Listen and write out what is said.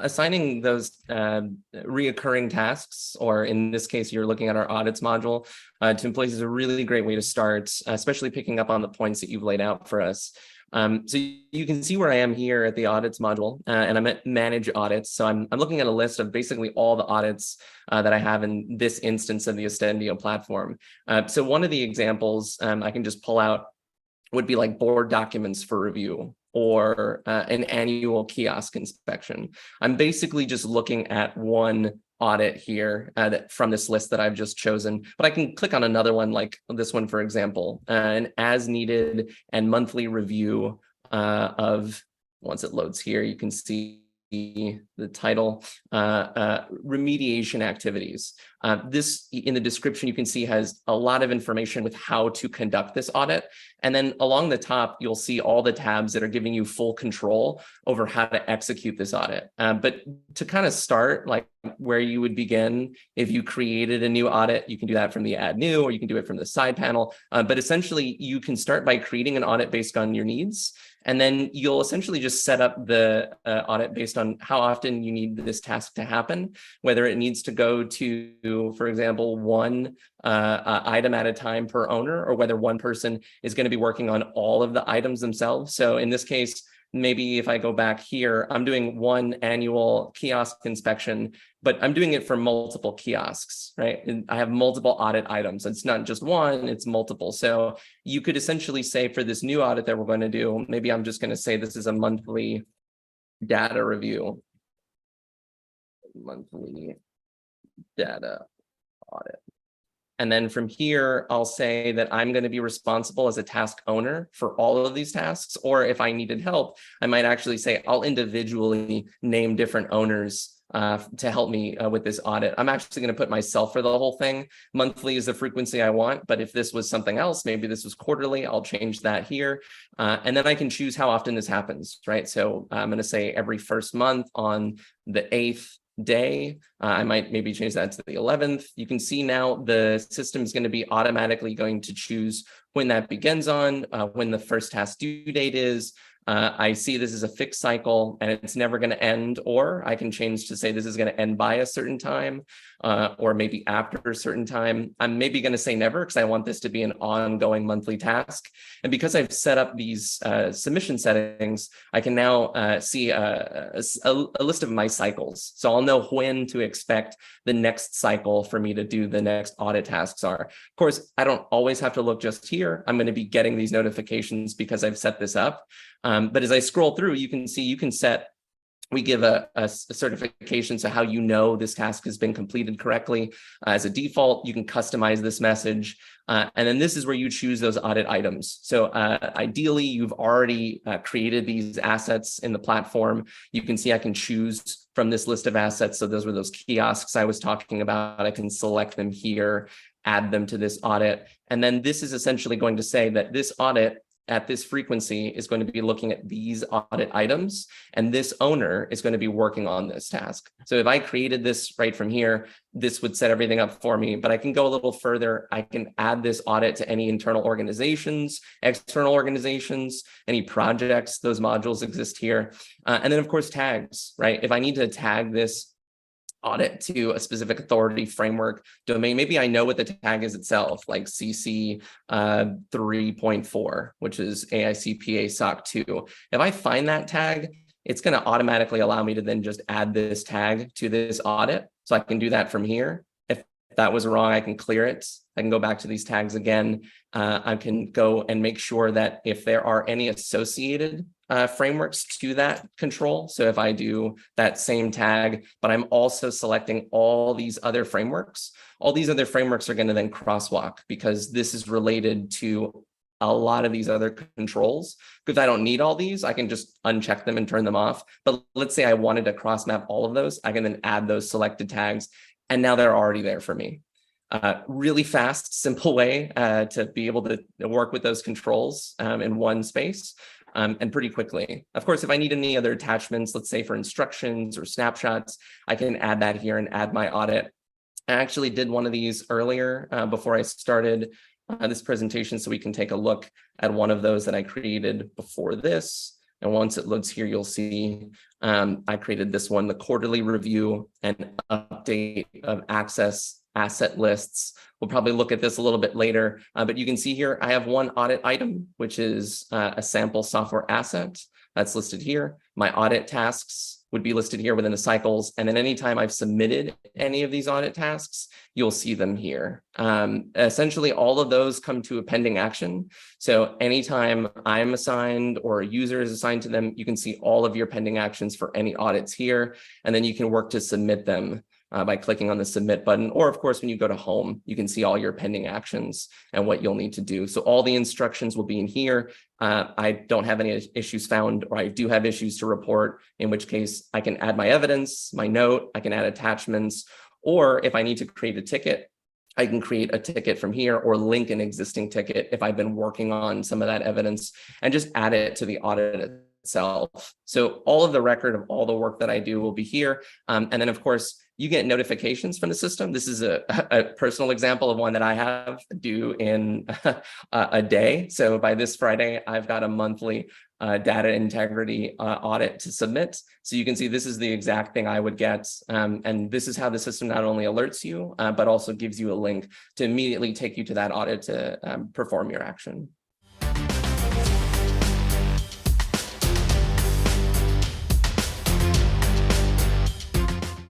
assigning those reoccurring tasks, or in this case, you're looking at our audits module, to employees is a really great way to start, especially picking up on the points that you've laid out for us. So you can see where I am here at the audits module, and I'm at manage audits. So I'm looking at a list of basically all the audits that I have in this instance of the Ostendio platform. So one of the examples I can just pull out would be like board documents for review, or an annual kiosk inspection. I'm basically just looking at one audit here from this list that I've just chosen, but I can click on another one like this one, for example, an as needed and monthly review of, once it loads here, you can see the title, remediation activities. This, in the description, you can see has a lot of information with how to conduct this audit. And then along the top, you'll see all the tabs that are giving you full control over how to execute this audit. But to kind of start, like where you would begin, if you created a new audit, you can do that from the add new, or you can do it from the side panel. But essentially, you can start by creating an audit based on your needs. And then you'll essentially just set up the audit based on how often you need this task to happen, whether it needs to go to, for example, one item at a time per owner, or whether one person is going to be working on all of the items themselves. So in this case, maybe if I go back here, I'm doing one annual kiosk inspection, but I'm doing it for multiple kiosks, right? And I have multiple audit items. It's not just one, it's multiple. So you could essentially say for this new audit that we're going to do, maybe I'm just going to say this is a monthly data review. Monthly data audit. And then from here, I'll say that I'm going to be responsible as a task owner for all of these tasks. Or if I needed help, I might actually say I'll individually name different owners to help me with this audit. I'm actually going to put myself for the whole thing. Monthly is the frequency I want, but if this was something else, maybe this was quarterly, I'll change that here. And then I can choose how often this happens, right? So I'm going to say every first month on the 8th day. I might maybe change that to the 11th. You can see now the system is going to be automatically going to choose when that begins on, when the first task due date is. I see this is a fixed cycle and it's never going to end, or I can change to say this is going to end by a certain time, or maybe after a certain time. I'm maybe going to say never because I want this to be an ongoing monthly task. And because I've set up these submission settings, I can now see a list of my cycles. So I'll know when to expect the next cycle for me to do the next audit tasks are. Of course, I don't always have to look just here. I'm going to be getting these notifications because I've set this up. But as I scroll through, you can see you can set, we give a certification, so how you know this task has been completed correctly. As a default, you can customize this message. And then this is where you choose those audit items. So ideally, you've already created these assets in the platform. You can see I can choose from this list of assets. So those were those kiosks I was talking about. I can select them here, add them to this audit. And then this is essentially going to say that this audit at this frequency is going to be looking at these audit items, and this owner is going to be working on this task. So if I created this right from here, this would set everything up for me, but I can go a little further. I can add this audit to any internal organizations, external organizations, any projects. Those modules exist here. And then of course, tags, right? If I need to tag this audit to a specific authority, framework, domain, maybe I know what the tag is itself, like CC 3.4, which is AICPA SOC 2. If I find that tag, it's going to automatically allow me to then just add this tag to this audit. So I can do that from here. If that was wrong, I can clear it. I can go back to these tags again. I can go and make sure that if there are any associated frameworks to that control. So if I do that same tag, but I'm also selecting all these other frameworks are going to then crosswalk because this is related to a lot of these other controls. Because I don't need all these, I can just uncheck them and turn them off. But let's say I wanted to cross map all of those, I can then add those selected tags, and now they're already there for me. Really fast, simple way to be able to work with those controls in one space. And pretty quickly. Of course, if I need any other attachments, let's say for instructions or snapshots, I can add that here and add my audit. I actually did one of these earlier before I started this presentation, so we can take a look at one of those that I created before this. And once it loads here, you'll see I created this one, the quarterly review and update of access asset lists. We'll probably look at this a little bit later, but you can see here, I have one audit item, which is a sample software asset that's listed here. My audit tasks would be listed here within the cycles. And then anytime I've submitted any of these audit tasks, you'll see them here. Essentially, all of those come to a pending action. So anytime I'm assigned or a user is assigned to them, you can see all of your pending actions for any audits here. And then you can work to submit them by clicking on the submit button. Or of course, when you go to home, you can see all your pending actions and what you'll need to do. So all the instructions will be in here. I don't have any issues found, or I do have issues to report, in which case I can add my evidence, my note, I can add attachments, or if I need to create a ticket, I can create a ticket from here or link an existing ticket if I've been working on some of that evidence and just add it to the audit itself. So all of the record of all the work that I do will be here. And then of course, you get notifications from the system. This is a personal example of one that I have due in a day. So by this Friday, I've got a monthly data integrity audit to submit. So you can see this is the exact thing I would get. And this is how the system not only alerts you, but also gives you a link to immediately take you to that audit to perform your action.